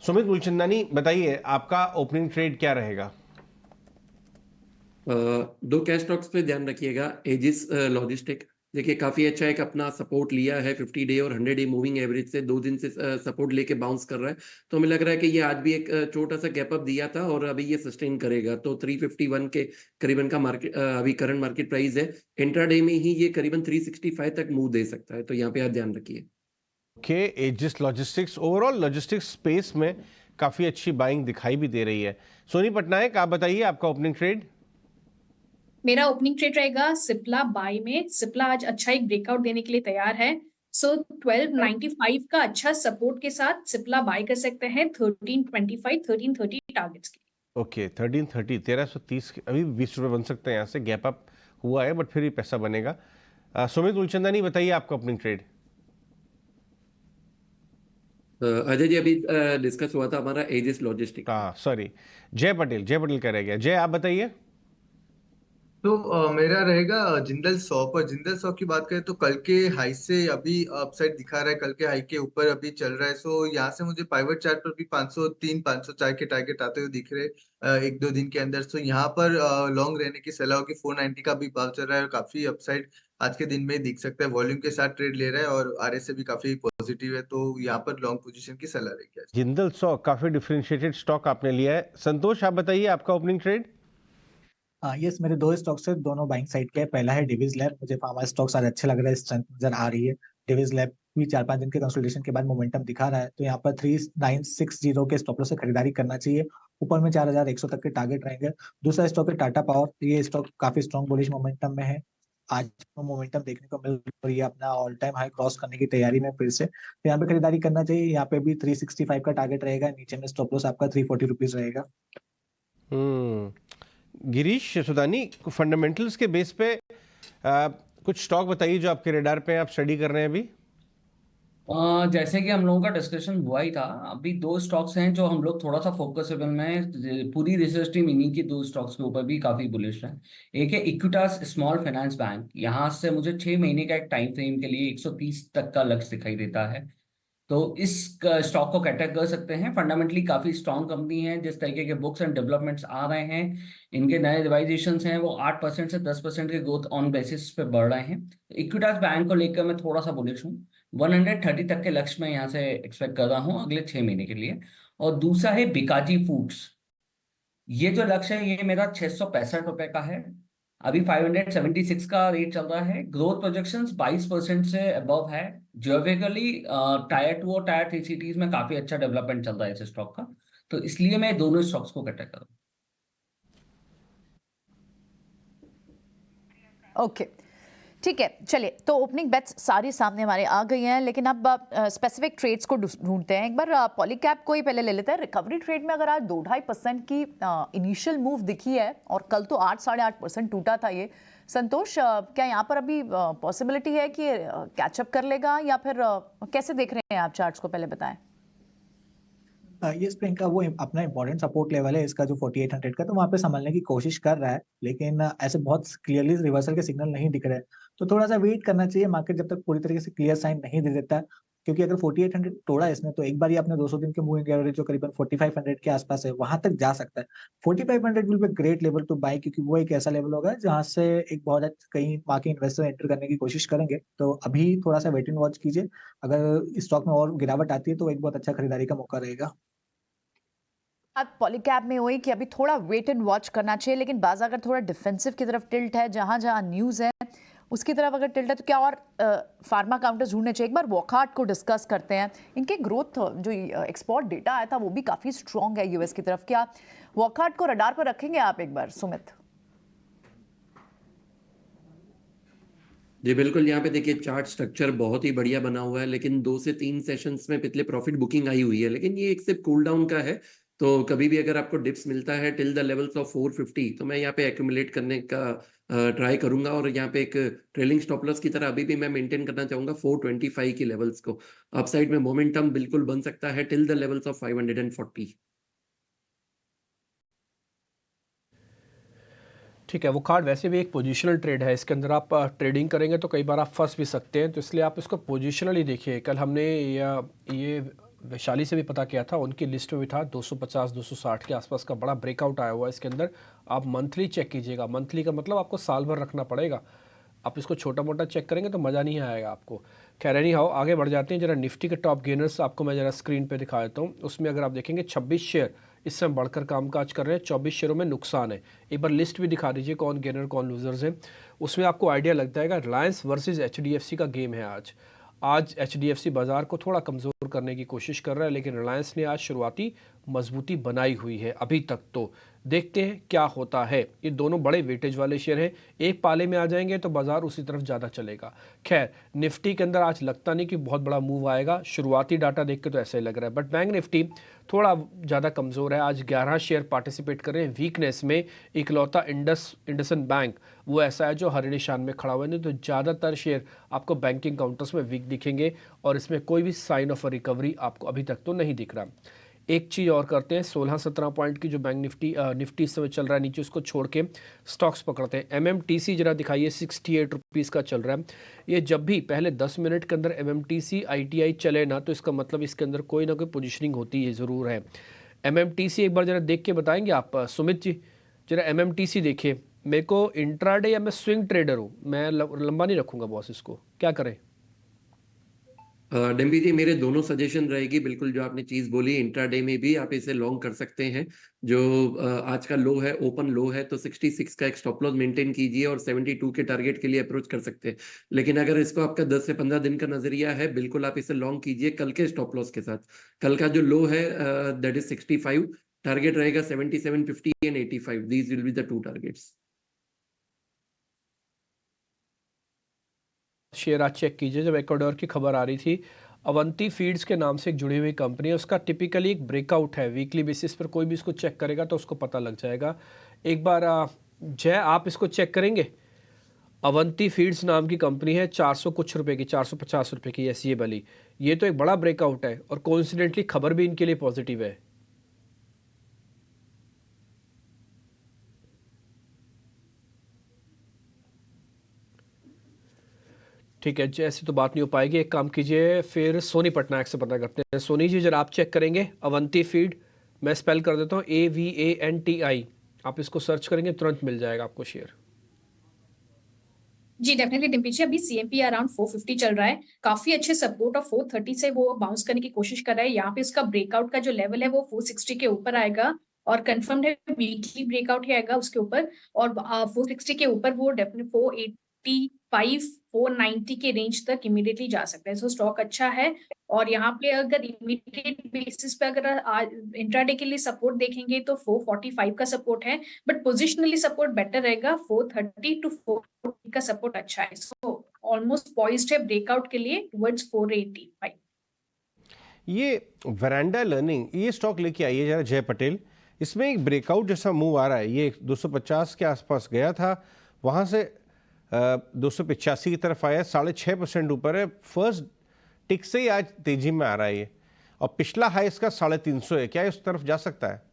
सुमित मूलचंदानी, बताइए आपका opening trade क्या रहेगा? दो कैश स्टॉक्स पे ध्यान रखिएगा। एजिस लॉजिस्टिक देखिए काफी अच्छा एक अपना सपोर्ट लिया है 50 डे और 100 डे मूविंग एवरेज से 2 दिन से सपोर्ट लेके बाउंस कर रहा है। तो हमें लग रहा है कि ये आज भी एक छोटा सा गैप अप दिया था और अभी ये सस्टेन करेगा। तो 351 के करीबन का मार्केट अभी करंट मार्केट प्राइस है। इंट्राडे में ही ये करीबन 365 तक मूव दे सकता है, तो यहाँ पे आप ध्यान रखिए। Okay, Aegis logistics overall logistics space में काफी अच्छी बाइंग दिखाई भी दे रही है। सोनी पटनायक, आप बताइए आपका ओपनिंग ट्रेड। मेरा ओपनिंग ट्रेड रहेगा सिप्ला बाय में। सिप्ला आज अच्छा एक ब्रेकआउट देने के लिए तैयार है। सो 1295 का अच्छा सपोर्ट के साथ सिप्ला बाय कर सकते हैं 1325 1330 टारगेट्स के। ओके, 1330 1330 अभी 20 रुपये बन सकते हैं यहाँ से। गैप अप हुआ है बट फिर भी पैसा बनेगा। सुमित मूलचंदानी, बताइए आपका ओपनिंग ट्रेड। अजय जी, अभी डिस्कस हुआ था हमारा एजिस लॉजिस्टिक। हाँ सॉरी, जय पटेल का रह गया। जय, आप बताइए। तो मेरा रहेगा जिंदल सौ पर। जिंदल सौ की बात करें तो कल के हाई से अभी अपसाइड दिखा रहा है, कल के हाई के ऊपर अभी चल रहा है। सो यहाँ से मुझे पाइवट चार्ट पर भी 503 504 के टारगेट आते हुए दिख रहे 1-2 दिन के अंदर। सो यहाँ पर लॉन्ग रहने की सलाह होगी। 490 का भी भाव चल रहा है और काफी अपसाइड आज के दिन में दिख सकता है। वॉल्यूम के साथ ट्रेड ले रहा है और आरएसए भी काफी पॉजिटिव है, तो यहाँ पर लॉन्ग पोजीशन की सलाह रहेगी आज। जिंदल सौ काफी डिफरेंशिएटेड स्टॉक आपने लिया है। संतोष, आप बताइए आपका ओपनिंग ट्रेड। यस, मेरे दो स्टॉक्स है, दोनों बाइंग साइड के हैं। पहला है डिविज लैब। मुझे फार्मा स्टॉक्स आज अच्छे लग रहे हैं, स्ट्रेंथ नजर आ रही है। डिविज लैब भी 4-5 दिन के कंसोलिडेशन के बाद मोमेंटम दिखा रहा है, तो यहाँ पर 3960 के स्टॉप लॉस से खरीदारी करना चाहिए। ऊपर में 4100 तक के टारगेट रहेंगे। दूसरा स्टॉक है टाटा पावर। ये स्टॉक काफी स्ट्रॉन्ग बुलिश मोमेंटम में है। आज मोमेंटम देखने को मिल रही है, अपना ऑल टाइम हाई क्रॉस करने की तैयारी में फिर से, तो यहाँ पे खरीदारी करना चाहिए। यहाँ पे भी 365 का टारगेट रहेगा। नीचे में स्टॉप लॉस आपका 340 रुपीज रहेगा। गिरीश सुदानी, फंडामेंटल्स के बेस पे कुछ स्टॉक बताइए जो आपके रेडार पे आप स्टडी कर रहे हैं अभी। जैसे कि हम लोगों का डिस्कशन हुआ ही था, अभी दो स्टॉक्स हैं जो हम लोग थोड़ा सा फोकसेबल में, पूरी रिसर्च टीम इन्हीं की दो स्टॉक्स के ऊपर भी काफी बुलिश है। एक है इक्विटास स्मॉल फाइनेंस बैंक। यहाँ से मुझे 6 महीने का एक टाइम फ्रेम के लिए 130 तक का लक्ष्य दिखाई देता है, तो इस स्टॉक को कैटेगरी कर सकते हैं। फंडामेंटली काफी स्ट्रॉन्ग कंपनी है। जिस तरीके के बुक्स एंड डेवलपमेंट्स आ रहे हैं, इनके नए रिवाइजेशंस हैं, वो 8% से 10% के ग्रोथ ऑन बेसिस पे बढ़ रहे हैं। इक्विटास बैंक को लेकर मैं थोड़ा सा बुलिश हूँ। 130 तक के लक्ष्य मैं यहाँ से एक्सपेक्ट कर रहा हूँ अगले 6 महीने के लिए। और दूसरा है बिकाजी फूड्स। ये जो लक्ष्य है ये मेरा 665 रुपए का है। अभी 576 का रेट चल रहा है। ग्रोथ प्रोजेक्शंस 22% से अबव है। ज्योग्राफिकली टायर 2 और टायर 3 सिटीज में काफी अच्छा डेवलपमेंट चल रहा है इस स्टॉक का, तो इसलिए मैं दोनों स्टॉक्स को कैटेगरी करूँ। ओके, ठीक है, चलिए। तो ओपनिंग बेट्स सारी सामने हमारे आ गई हैं, लेकिन अब स्पेसिफिक ट्रेड्स को ढूंढते हैं। एक बार पॉलीकैब को ही पहले ले लेते हैं। रिकवरी ट्रेड में अगर आज 2-2.5% की इनिशियल मूव दिखी है और कल तो 8-8.5% टूटा था ये। संतोष, क्या यहाँ पर अभी पॉसिबिलिटी है कि कैचअप कर लेगा या फिर कैसे देख रहे हैं आप चार्ट्स को, पहले बताएं। ये स्प्रिंग का वो अपना इंपॉर्टेंट सपोर्ट लेवल है इसका जो 4800 का, तो वहां पे संभालने की कोशिश कर रहा है, लेकिन ऐसे बहुत क्लियरली रिवर्सल के सिग्नल नहीं दिख रहे हैं। तो थोड़ा सा वेट करना चाहिए मार्केट जब तक पूरी तरीके से क्लियर साइन नहीं दे देता है। क्योंकि अगर 4800 तोड़ा इसने, तो एक बार ही अपने 200 दिन के मूविंग एवरेज जो करीबन 4500 के आसपास है वहां तक जा सकता है। 4500 will be great level to buy, क्योंकि वो एक ऐसा लेवल होगा जहां से एक बहुत कहीं बाकी इन्वेस्टर एंटर करने की कोशिश करेंगे। तो अभी थोड़ा सा वेट एंड वॉच कीजिए। अगर स्टॉक में और गिरावट आती है तो एक बहुत अच्छा खरीदारी का मौका रहेगा। पॉलीकैब में हुई कि अभी थोड़ा वेट एंड वॉच करना चाहिए, लेकिन बाजार अगर थोड़ा डिफेंसिव की तरफ टिल्ट है, जहां जहां न्यूज़ है उसकी तरफ अगर टिल्ट है, तो क्या और फार्मा काउंटर्स ढूंढने चाहिए। एक बार वॉकहार्ट को डिस्कस करते हैं। इनके ग्रोथ जो एक्सपोर्ट डेटा आया था वो भी काफ़ी स्ट्रॉन्ग है यूएस की तरफ। क्या वॉकहार्ट को रडार पर रखेंगे आप एक बार, सुमित? जी बिल्कुल। यहाँ पे देखिए चार्ट स्ट्रक्चर बहुत ही बढ़िया बना हुआ है, लेकिन 2 से 3 सेशंस में पिछले प्रॉफिट बुकिंग आई हुई है, लेकिन ये एक सिर्फ कूल डाउन का है। तो कभी भी अगर आपको डिप्स मिलता है टिल द लेवल्स ऑफ 450, तो मैं यहाँ पे एक्यूमुलेट करने का ट्राई करूंगा। और यहाँ पे एक ट्रेलिंग स्टॉप लॉस की तरह अभी भी मैं मेंटेन करना चाहूंगा 425 की लेवल्स को। अपसाइड में मोमेंटम बिल्कुल बन सकता है टिल द लेवल्स ऑफ 540। ठीक है, वो कार्ड वैसे भी एक पोजीशनल ट्रेड है। इसके अंदर आप ट्रेडिंग करेंगे तो कई बार आप फंस भी सकते हैं, तो इसलिए आप इसको पोजीशनली देखिए। कल हमने ये वैशाली से भी पता किया था, उनकी लिस्ट में भी था 250-260 के आसपास का बड़ा ब्रेकआउट आया हुआ है इसके अंदर। आप मंथली चेक कीजिएगा, मंथली का मतलब आपको साल भर रखना पड़ेगा, आप इसको छोटा मोटा चेक करेंगे तो मज़ा नहीं आएगा आपको। खैर एनी हाउ आगे बढ़ जाते हैं। जरा निफ्टी के टॉप गेनर्स आपको मैं जरा स्क्रीन पे दिखा देता हूँ। उसमें अगर आप देखेंगे 26 शेयर इस समय बढ़कर कामकाज कर रहे हैं, 24 शेयरों में नुकसान है। एक बार लिस्ट भी दिखा दीजिए कौन गेनर कौन लूजर्स हैं, उसमें आपको आइडिया लग जाएगा। रिलायंस वर्सेस HDFC का गेम है आज HDFC बाजार को थोड़ा कमज़ोर करने की कोशिश कर रहा है, लेकिन रिलायंस ने आज शुरुआती मजबूती बनाई हुई है अभी तक। तो देखते हैं क्या होता है। ये दोनों बड़े वेटेज वाले शेयर हैं, एक पाले में आ जाएंगे तो बाजार उसी तरफ ज़्यादा चलेगा। खैर निफ्टी के अंदर आज लगता नहीं कि बहुत बड़ा मूव आएगा, शुरुआती डाटा देख के तो ऐसा ही लग रहा है। बट बैंक निफ्टी थोड़ा ज़्यादा कमज़ोर है, आज 11 शेयर पार्टिसिपेट कर रहे हैं वीकनेस में। इकलौता इंडसन बैंक वो ऐसा है जो हरे निशान में खड़ा हुआ है, नहीं तो ज़्यादातर शेयर आपको बैंकिंग काउंटर्स में वीक दिखेंगे और इसमें कोई भी साइन ऑफ अ रिकवरी आपको अभी तक तो नहीं दिख रहा। एक चीज़ और करते हैं, 16-17 पॉइंट की जो बैंक निफ्टी इस समय चल रहा है नीचे, उसको छोड़ के स्टॉक्स पकड़ते हैं। MMTC जरा दिखाइए, 68 रुपीज़ का चल रहा है। ये जब भी पहले 10 मिनट के अंदर MMTC ITI चले ना, तो इसका मतलब इसके अंदर कोई ना कोई पोजीशनिंग होती है ज़रूर है। MMTC एक बार जरा देख के बताएंगे आप सुमित जी, जरा MMTC देखिए। मेरे को इंट्राडे या मैं स्विंग ट्रेडर हूँ, मैं लंबा नहीं रखूँगा बॉस, इसको क्या करें? डिम्पी जी मेरे दोनों सजेशन रहेगी, बिल्कुल जो आपने चीज बोली, इंट्राडे में भी आप इसे लॉन्ग कर सकते हैं। जो आज का लो है, ओपन लो है, तो 66 का एक स्टॉप लॉस मेंटेन कीजिए और 72 के टारगेट के लिए अप्रोच कर सकते हैं। लेकिन अगर इसको आपका 10 से 15 दिन का नजरिया है, बिल्कुल आप इसे लॉन्ग कीजिए कल के स्टॉप लॉस के साथ। कल का जो लो है दैट इज 65, टारगेट रहेगा 77, 50 and 85। These will be the two targets. Share आज चेक कीजिए, जब इक्वाडोर की खबर आ रही थी, अवंती फीड्स के नाम से एक जुड़ी हुई कंपनी है, उसका टिपिकली एक ब्रेकआउट है वीकली बेसिस पर, कोई भी इसको चेक करेगा तो उसको पता लग जाएगा। एक बार जय आप इसको चेक करेंगे। अवंती फीड्स नाम की कंपनी है, 400 कुछ रुपए की, 450 रुपए की ऐसी ये वाली, ये तो एक बड़ा ब्रेकआउट है और कोइंसिडेंटली खबर भी इनके लिए पॉजिटिव है। ठीक है, ऐसी तो बात नहीं हो पाएगी। एक काम कीजिए, फिर सोनी पटनायक से पता करते हैं। सोनी जी जरा आप चेक करेंगे अवंती फीड, मैं स्पेल कर देता हूँ AVANTI, आप इसको सर्च करेंगे तुरंत मिल जाएगा आपको शेयर। जी डेफिनेटली डिम्पी जी, अभी CMP अराउंड 450 चल रहा है, काफी अच्छे सपोर्ट और 430 से वो बाउंस करने की कोशिश कर रहा है। यहाँ पे उसका ब्रेकआउट का जो लेवल है वो 460 के ऊपर आएगा और कंफर्म्ड है वीकली ब्रेकआउट ही आएगा उसके ऊपर, और 460 के ऊपर वो डेफिनेटली 485 490 के रेंज तक इमीडिएटली जा सकता है। सो स्टॉक अच्छा है। और यहाँ पे अगर इमीडिएट बेसिस पे अगर इंट्राडे के लिए सपोर्ट देखेंगे तो 445 का सपोर्ट है, बट पोजिशनली सपोर्ट बेटर रहेगा, 430 टू 440 का सपोर्ट अच्छा है। सो ऑलमोस्ट पॉइज्ड है ब्रेकआउट के लिए टुवर्ड्स 485। ये वरांडा लर्निंग, ये स्टॉक लेके आइए जरा जय पटेल। इसमें एक ब्रेकआउट जैसा मूव आ रहा है, ये 250 के आसपास गया था, वहाँ से 285 की तरफ आया, 6.5% ऊपर है। फर्स्ट टिक से ही आज तेजी में आ रहा है ये, और पिछला हाई इसका 350 है। क्या इस तरफ जा सकता है?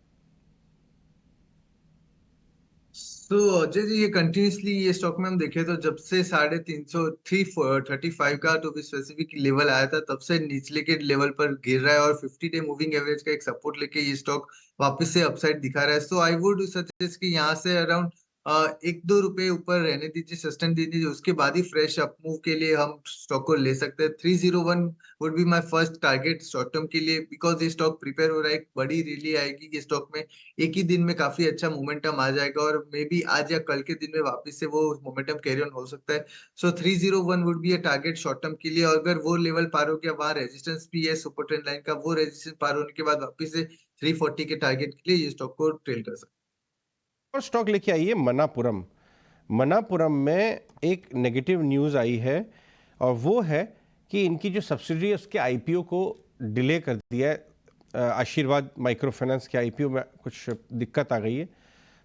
तो अजय जी, ये कंटिन्यूसली ये स्टॉक में हम देखें तो जब से 335 का टू बी स्पेसिफिक लेवल आया था, तब से निचले के लेवल पर गिर रहा है और 50 डे मूविंग एवरेज का एक सपोर्ट लेके ये स्टॉक वापस से अपसाइड दिखा रहा है। सो आई वुड सजेस्ट कि यहाँ से अराउंड 1-2 रुपए ऊपर रहने दीजिए, सस्टेन दीजिए, उसके बाद ही फ्रेश अप मूव के लिए हम स्टॉक को ले सकते हैं। 301 would be my first target short term के लिए, बिकॉज ये स्टॉक प्रिपेयर हो रहा है, एक बड़ी रैली आएगी ये स्टॉक में, एक ही दिन में काफी अच्छा मोमेंटम आ जाएगा और मे बी आज या कल के दिन में वापस से वो मोमेंटम कैरी ऑन हो सकता है। सो 301 would be a target short term के लिए, और अगर वो लेवल पार हो गया, वहां रेजिस्टेंस भी है सुपर ट्रेंड लाइन का, वो रेजिस्टेंस पार होने के बाद वापस से 340 के टारगेट के लिए ये स्टॉक को ट्रेल कर सकते हैं। और स्टॉक लेके आइए मनापुरम। मनापुरम में एक नेगेटिव न्यूज़ आई है, और वो है कि इनकी जो सब्सिडी है उसके IPO को डिले कर दिया है। आशीर्वाद माइक्रो फाइनेंस के IPO में कुछ दिक्कत आ गई है।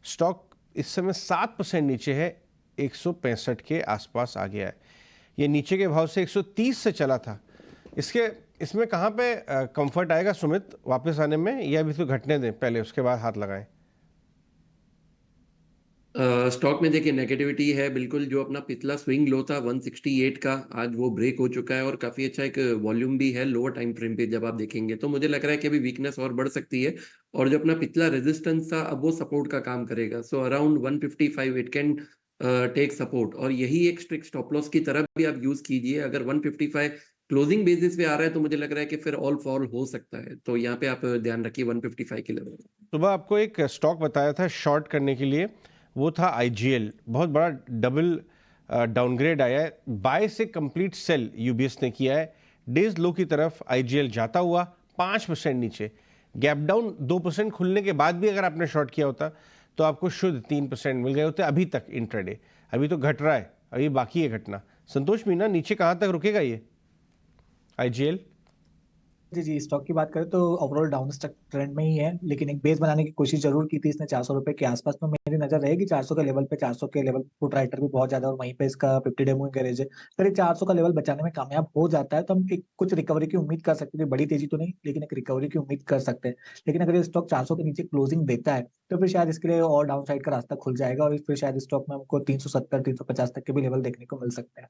स्टॉक इस समय 7% नीचे है, 165 के आसपास आ गया है। ये नीचे के भाव से 130 से चला था। इसमें कहाँ पे कंफर्ट आएगा सुमित वापस आने में, या अभी तो घटने दें पहले उसके बाद हाथ लगाएं? स्टॉक में देखिए नेगेटिविटी है बिल्कुल। जो अपना पिछला स्विंग लो था 168 का, आज वो ब्रेक हो चुका है और काफी अच्छा एक वॉल्यूम भी है लोअर टाइम फ्रेम पे जब आप देखेंगे, तो मुझे लग रहा है कि अभी वीकनेस और बढ़ सकती है। और जो अपना पिछला रेजिस्टेंस था अब वो सपोर्ट का काम करेगा। So around 155 it can take support, और यही एक स्ट्रिक्ट स्टॉप लॉस की तरफ भी आप यूज कीजिए। अगर 155 क्लोजिंग बेसिस पे आ रहा है तो मुझे लग रहा है कि फिर ऑल फॉल हो सकता है, तो यहाँ पे आप ध्यान रखिए 155 के लेवल। सुबह आपको एक स्टॉक बताया था शॉर्ट करने के लिए, वो था आईजीएल। बहुत बड़ा डबल डाउनग्रेड आया है, बाय से कंप्लीट सेल यूबीएस ने किया है। डेज लो की तरफ आईजीएल जाता हुआ 5% नीचे, गैप डाउन 2% खुलने के बाद भी अगर आपने शॉर्ट किया होता तो आपको शुद्ध 3% मिल गए होते अभी तक इंट्राडे। अभी तो घट रहा है, अभी बाकी है घटना। संतोष मीना, नीचे कहाँ तक रुकेगा ये आईजीएल? जी जी, स्टॉक की बात करें तो ओवरऑल डाउन स्टॉक ट्रेंड में ही है, लेकिन एक बेस बनाने की कोशिश जरूर की थी इसने 400 रुपए के आसपास। तो मेरी नजर रहेगी 400 के लेवल पे। 400 के लेवल पुट राइटर भी बहुत ज्यादा, और वहीं पे इसका 50 डे मूविंग एवरेज है। अगर ये 400 का लेवल बचाने में कामयाब हो जाता है तो हम एक कुछ रिकवरी की उम्मीद कर सकते हैं। बड़ी तेजी तो नहीं, लेकिन एक रिकवरी की उम्मीद कर सकते हैं। लेकिन अगर ये स्टॉक 400 के नीचे क्लोजिंग देता है तो फिर शायद इसके लिए और डाउन साइड का रास्ता खुल जाएगा, और फिर शायद स्टॉक में हमको 370 350 तक के भी लेवल देखने को मिल सकते हैं।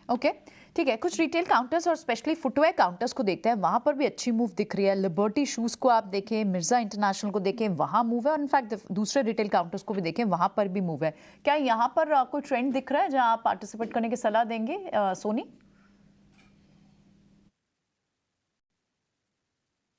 ओके ठीक है, कुछ रिटेल काउंटर्स और स्पेशली फुटवेयर काउंटर्स को देखते हैं। वहां पर भी अच्छी मूव दिख रही है। लिबर्टी शूज को आप देखें, मिर्जा इंटरनेशनल को देखें, वहां मूव है। और इनफैक्ट दूसरे रिटेल काउंटर्स को भी देखें, वहां पर भी मूव है। क्या यहाँ पर कोई ट्रेंड दिख रहा है जहां आप पार्टिसिपेट करने की सलाह देंगे सोनी?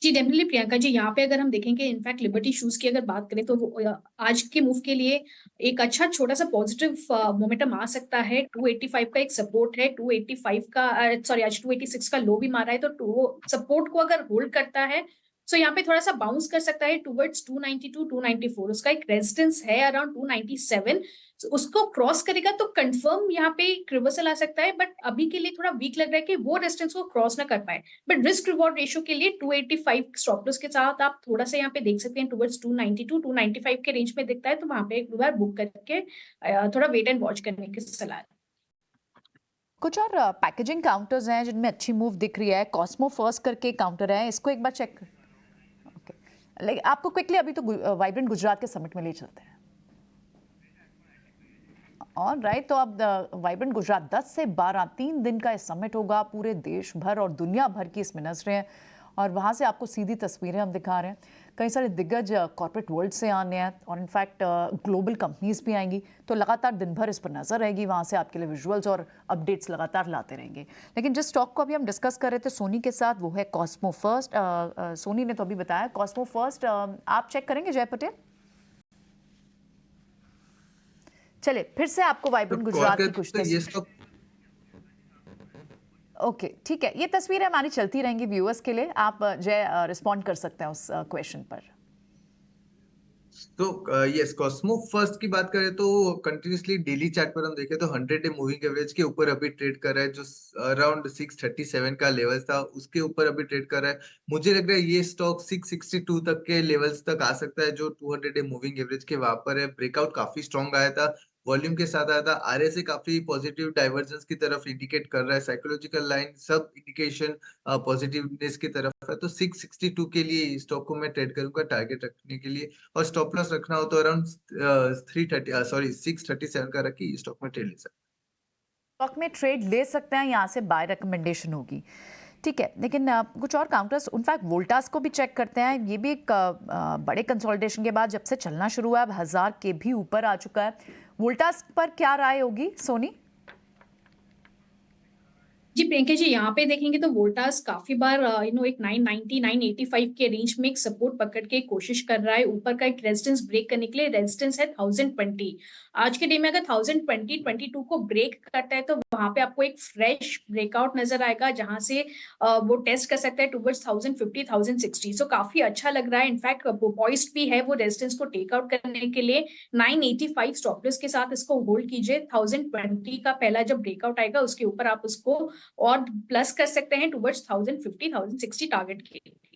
जी डेफिनेटली प्रियंका जी, यहाँ पे अगर हम देखेंगे इनफैक्ट लिबर्टी शूज की अगर बात करें तो वो आज के मूव के लिए एक अच्छा छोटा सा पॉजिटिव मोमेंटम आ सकता है। 285 का एक सपोर्ट है, 285 का सॉरी आज 286 का लो भी मारा है, तो सपोर्ट को अगर होल्ड करता है सो यहाँ पे थोड़ा सा बाउंस कर सकता है टुवर्ड्स 292 294। उसका एक रेजिस्टेंस है अराउंड 297, so उसको क्रॉस करेगा तो कंफर्म यहाँ पे एक रिवर्सल आ सकता है। बट अभी के लिए थोड़ा वीक लग रहा है कि वो रेजिस्टेंस को क्रॉस ना कर पाए। बट रिस्क रिवॉर्ड रेशियो के लिए 285 स्टॉप लॉस के साथ आप थोड़ा सा यहाँ पे देख सकते हैं टुवर्ड्स 292 295 के रेंज में दिखता है, तो वहां पे एक बार बुक करके थोड़ा वेट एंड वॉच करने की सलाह है। कुछ और पैकेजिंग काउंटर्स हैं जिनमें अच्छी मूव दिख रही है। कॉस्मो फर्स्ट करके काउंटर है, इसको एक बार चेक कर। ओके, लेकिन आपको क्विकली अभी तो वाइब्रेंट गुजरात के समिट में ले चलते हैं। और राइट, तो अब वाइब्रेंट गुजरात 10 से 12 3 दिन का समिट होगा। पूरे देश भर और दुनिया भर की इसमें नजरें हैं, और वहाँ से आपको सीधी तस्वीरें हम दिखा रहे हैं। कई सारे दिग्गज कॉर्पोरेट वर्ल्ड से आने हैं, और इनफैक्ट ग्लोबल कंपनीज भी आएंगी। तो लगातार दिन भर इस पर नजर रहेगी, वहाँ से आपके लिए विजुअल्स और अपडेट्स लगातार लाते रहेंगे। लेकिन जिस स्टॉक को अभी हम डिस्कस कर रहे थे सोनी के साथ, वो है कॉस्मो फर्स्ट। सोनी ने तो अभी बताया कॉस्मो फर्स्ट। आप चेक करेंगे जय पटेल? चले फिर से आपको वाइब्रेंट गुजरात की कुछ तस्वीर। ओके ठीक है, ये तस्वीरें हमारी चलती रहेंगी व्यूअर्स के लिए। आप जय रिस्पॉन्ड कर सकते हैं उस क्वेश्चन पर। तो यस, कॉस्मो फर्स्ट की बात करें तो कंटिन्यूसली डेली चार्ट पर हम देखें तो 100 डे मूविंग एवरेज के ऊपर अभी ट्रेड कर रहा है। जो अराउंड 637 का लेवल था उसके ऊपर अभी ट्रेड कर रहा है। मुझे लग रहा है ये स्टॉक 662 तक के लेवल्स तक आ सकता है, जो 200 डे मूविंग एवरेज के वहां पर है। ब्रेकआउट काफी स्ट्रॉन्ग आया था, वॉल्यूम के साथ आया था। आरएसए काफी पॉजिटिव डाइवर्जेंस की तरफ इंडिकेट कर रहा है। साइकोलॉजिकल लाइन सब इंडिकेशन पॉजिटिवनेस की तरफ है। तो 662 के लिए स्टॉक को मैं ट्रेड करूंगा टारगेट रखने के लिए, और स्टॉप लॉस रखना हो तो अराउंड 637 का रखी स्टॉक में ट्रेड ले सकते हैं। स्टॉक में ट्रेड ले सकते हैं, यहाँ से बाय रिकमेंडेशन होगी। ठीक है, लेकिन कुछ और काउंटर्स, इनफैक्ट वोल्टास को भी चेक करते हैं। ये भी एक बड़े कंसोलिडेशन के बाद जब से चलना शुरू हुआ है, अब 1000 के भी ऊपर आ चुका है। वोल्टास पर क्या राय होगी सोनी? जी प्रियंका जी, यहाँ पे देखेंगे तो वोल्टास काफी बार एक 990 985 के रेंज में एक सपोर्ट पकड़ के कोशिश कर रहा है। ऊपर का एक रेजिस्टेंस ब्रेक करने के लिए रेजिस्टेंस है 1020। आज के डे में अगर 1020 22 को ब्रेक करता है तो वहां पे आपको एक फ्रेश ब्रेकआउट नजर आएगा, जहां से वो टेस्ट कर सकता है टुवर्ड्स 1050 1060। सो काफी अच्छा लग रहा है। इनफैक्ट पॉइस्ड भी है वो रेजिस्टेंस को टेक आउट करने के लिए। 985 स्टॉप लॉस के साथ इसको होल्ड कीजिए। 1020 का पहला जब ब्रेकआउट आएगा उसके ऊपर आप उसको और प्लस कर सकते हैं टुवर्ड्स 1050 1060 टारगेट के लिए।